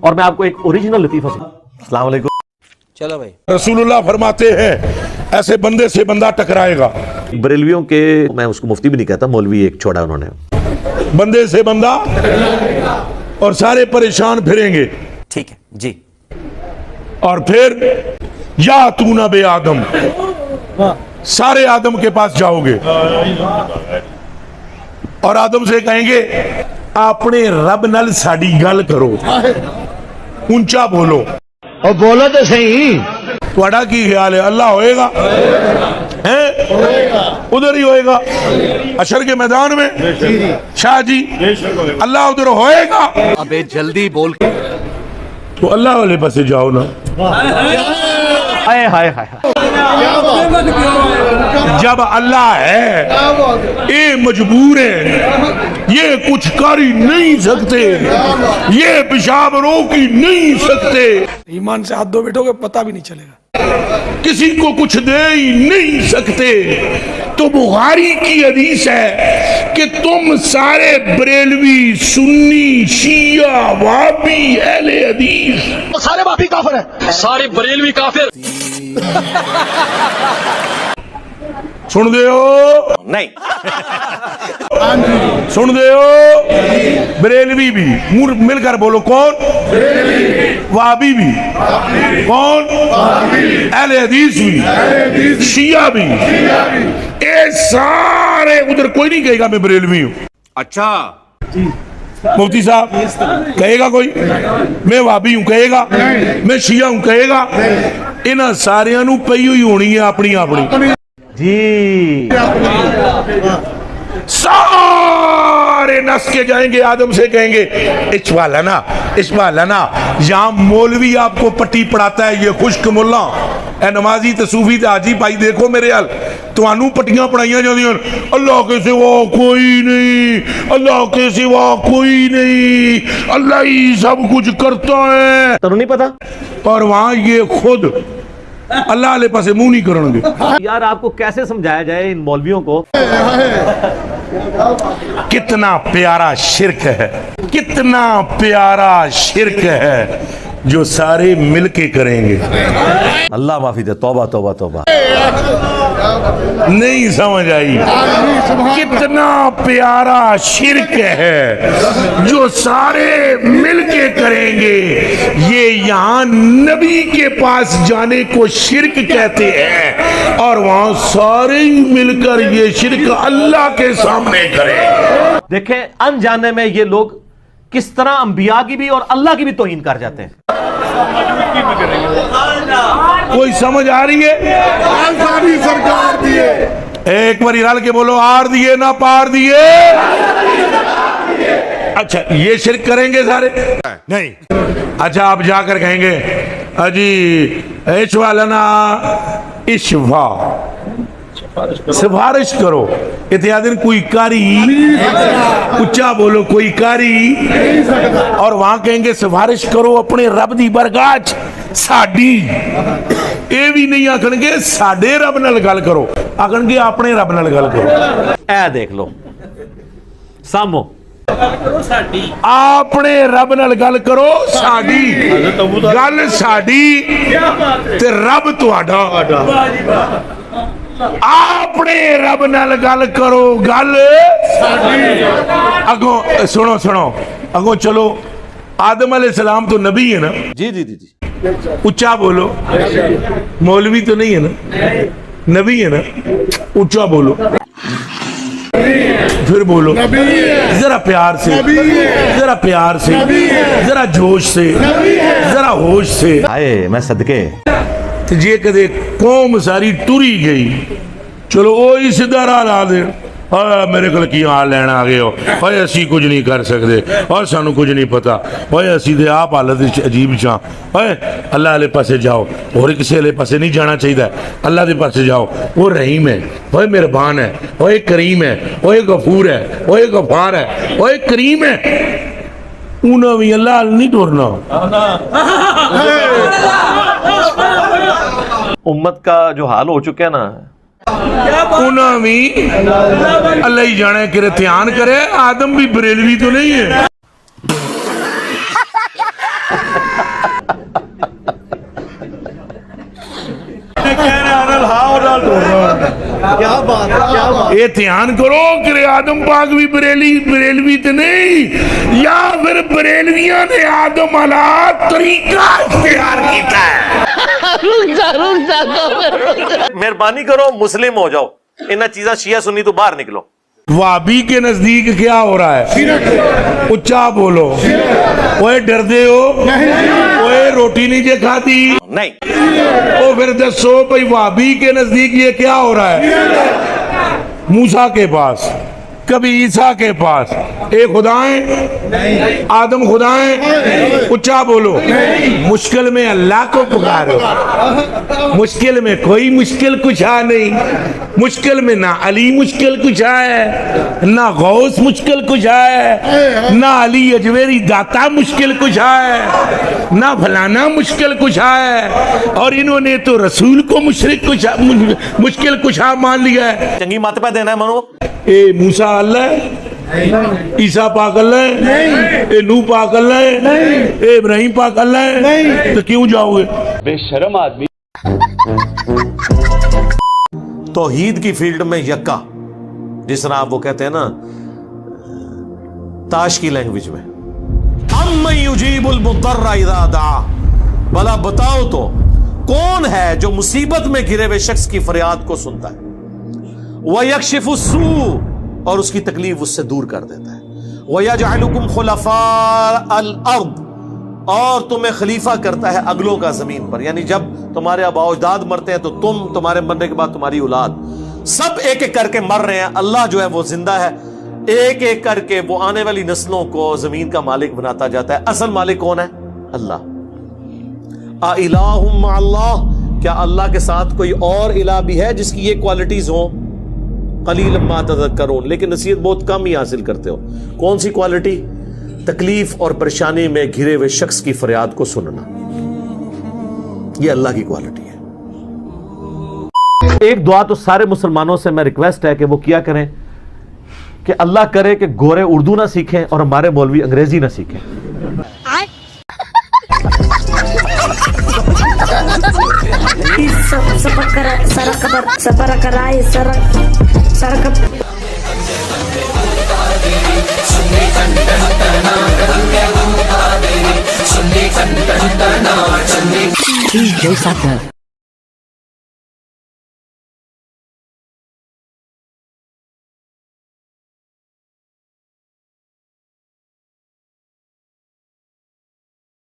اور میں آپ کو ایک اوریجنل لطیفہ السلام علیکم. چلو بھائی. رسول اللہ فرماتے ہیں ایسے بندے سے بندہ ٹکرائے گا. بریلویوں کے میں اس کو مفتی بھی نہیں کہتا, مولوی ایک چھوڑا انہوں نے. بندے سے بندہ اور سارے پریشان پھریں گے. ٹھیک ہے جی. اور پھر یا تو نہ بے آدم, سارے آدم کے پاس جاؤ گے اور آدم سے کہیں گے اپنے رب نال ساڈی گل کرو, اونچا بولو. اور بولو تو صحیح. تھوڑا کی خیال ہے اللہ ہوئے گا؟ ادھر ہی ہوئے گا حشر کے میدان میں. شاہ جی اللہ ادھر ہوئے گا؟ ابے جلدی بول. تو اللہ والے پاس جاؤ نا. ہائے ہائے ہائے. جب اللہ ہے یہ مجبور ہے, یہ کچھ کر ہی نہیں سکتے, یہ پیشاب روک ہی نہیں سکتے. ایمان سے ہاتھ دھو بیٹھو گے پتہ بھی نہیں چلے گا. کسی کو کچھ دے ہی نہیں سکتے. تو بخاری کی حدیث ہے کہ تم سارے بریلوی, سنی, شیعہ, وہابی, اہل حدیث سارے باپی کافر ہیں, سارے بریلوی کافر. سن دے ہو نہیں. سن دے ہو بریلوی بھی مل کر بولو کون؟ وہابی بھی کون؟ اہل حدیث بھی, شیعہ بھی. اے سارے ادھر کوئی نہیں کہے گا میں بریلوی ہوں. اچھا مفتی صاحب کہے گا کوئی میں وہابی ہوں کہے گا, میں شیعہ ہوں کہے گا؟ انہاں ساریاں نو پئی ہوئی ہونی ہے اپنی اپنی جی. سارے نس کے جائیں گے آدم سے کہیں گے اشوا لنا. یہاں مولوی آپ کو پٹی پڑھاتا ہے, یہ خشک ملا اے نمازی تے صوفی تے حاجی بھائی دیکھو میرے حال توانوں پٹیاں پڑھائیاں جاندیاں اللہ کے سوا کوئی نہیں, اللہ کے سوا کوئی نہیں, اللہ ہی سب کچھ کرتا ہے. تنوں نہیں پتا اور وہاں یہ خود اللہ علیہ پاسے منہ نہیں کرن گے. یار آپ کو کیسے سمجھایا جائے ان مولویوں کو؟ کتنا پیارا شرک ہے, کتنا پیارا شرک ہے جو سارے مل کے کریں گے. اللہ معافی دے. توبہ توبہ توبہ. نہیں سمجھ آئی؟ کتنا پیارا شرک ہے جو سارے مل کے کریں گے. یہ یہاں نبی کے پاس جانے کو شرک کہتے ہیں اور وہاں سارے مل کر یہ شرک اللہ کے سامنے کریں. دیکھیں انجانے میں یہ لوگ کس طرح انبیاء کی بھی اور اللہ کی بھی توہین کر جاتے ہیں. کوئی سمجھ آ رہی ہے؟ سرکار دیے ایک بار رل کے بولو آر دیے نہ پار دیے. اچھا یہ شرک کریں گے سارے؟ نہیں. اچھا آپ جا کر کہیں گے اجی اشوا لنا اشوا, سفارش کرو. اتیادن کوئی کاری, اچھا بولو کوئی کاری. اور وہاں کہیں گے سفارش کرو اپنے رب دی برگاہ ساڈی. اے بھی نہیں آکھن گے ساڈے رب نال گل کرو, آکھن گے اپنے رب نال گل کرو. اے دیکھ لو سامو اپنے رب نال گل کرو ساڈی. گل ساڈی تے رب تہاڈا. اپنے رب نال گل کرو گل اگوں. سنو اگوں چلو. آدم علیہ السلام تو نبی ہے نا؟ جی جی جی جی. اچھا بولو. مولوی تو نہیں ہے نا, نبی ہے نا, اچھا بولو. پھر بولو ذرا پیار سے, ذرا پیار سے, ذرا جوش سے, ذرا ہوش سے. آئے میں صدقے. جے کدے قوم ساری ٹری گئی چلو وہی سیدھا راہ لا دے. میرے کو کی حال لینا آ گئے ہو, اوے اسی کچھ نہیں کر سکتے, اور سانو کچھ نہیں پتا, اوے اسی دے آپ حالت عجیب چاں. اوے اللہ والے پاسے جاؤ, اور کسی والے پاسے نہیں جانا چاہیے, اللہ دے پاسے جاؤ. وہ رحیم ہے, وہ مہربان ہے, وہ کریم ہے, وہ غفور ہے, وہ غفار ہے, وہ کریم ہے. انہوں بھی اللہ نہیں ٹورنا. امت کا جو حال ہو چکا ہے نا, انہوں بھی اللہ ہی جانے کرے دھیان کرے. آدم بھی بریلوی تو نہیں ہے. یہ دھیان کرو کہ آدم پاک بھی بریلوی تو نہیں، یا پھر بریلویاں نے آدم علیہ طریقہ اختیار کیتا ہے۔ مہربانی کرو مسلم ہو جاؤ، انہاں چیزاں شیعہ سنی تو باہر نکلو۔ وابی کے نزدیک کیا ہو رہا ہے؟ اچھا بولو۔ اوے ڈر دے ہو؟ اوے روٹی نہیں جے کھاتی؟ نہیں۔ او پھر دسو بھئی وابی کے نزدیک یہ کیا ہو رہا ہے؟ موسیٰ کے پاس، کبھی عیسیٰ کے پاس اے خدا ہیں؟ آدم خدا ہیں؟ اچھا بولو۔ مشکل میں اللہ کو پکارو، مشکل میں کوئی مشکل کشا نہیں، مشکل میں نہ علی مشکل کشا ہے، نہ غوث مشکل کشا ہے، نہ علی اجویری داتا مشکل کشا ہے، نہ فلانا مشکل کشا ہے، اور انہوں نے تو رسول کو مشکل کشا مان لیا ہے۔ چنگی مت پہ دینا ہے منو۔ اے موسیٰ اللہ ہے؟ عیسیٰ پاک اللہ ہے؟ اے نوح پاک اللہ ہے؟ اے ابراہیم پاک اللہ ہے؟ تو کیوں جاؤ گے؟ بے شرم آدمی۔ توحید کی فیلڈ میں یکا، جس طرح آپ وہ کہتے ہیں نا تاش کی لینگویج میں، اَمَّن يُجِيبُ الْمُضْطَرَّ اِذَا دَعَا، بھلا بتاؤ تو کون ہے جو مصیبت میں گھرے ہوئے شخص کی فریاد کو سنتا ہے، وَيَكْشِفُ السُّوءَ، اور اس کی تکلیف اس سے دور کر دیتا ہے، وَيَجْعَلُكُمْ خُلَفَاءَ الْأَرْضِ، اور تمہیں خلیفہ کرتا ہے اگلوں کا زمین پر، یعنی جب تمہارے آباء و اجداد مرتے ہیں تو تمہارے مرنے کے بعد تمہاری اولاد، سب ایک ایک کر کے مر رہے ہیں، اللہ جو ہے وہ زندہ ہے، ایک ایک کر کے وہ آنے والی نسلوں کو زمین کا مالک بناتا جاتا ہے۔ اصل مالک کون ہے؟ اللہ۔ اِلَٰهٌ مَّعَ اللَّهِ، کیا اللہ کے ساتھ کوئی اور الہ بھی ہے جس کی یہ کوالٹیز ہوں؟ قلیلا ما تذکرون، لیکن نصیحت بہت کم ہی حاصل کرتے ہو۔ کون سی کوالٹی؟ تکلیف اور پریشانی میں گھرے ہوئے شخص کی فریاد کو سننا، یہ اللہ کی کوالٹی ہے۔ ایک دعا تو سارے مسلمانوں سے میں ریکویسٹ ہے کہ وہ کیا کریں کہ اللہ کرے کہ گورے اردو نہ سیکھیں اور ہمارے مولوی انگریزی نہ سیکھیں۔ DJ Sucker.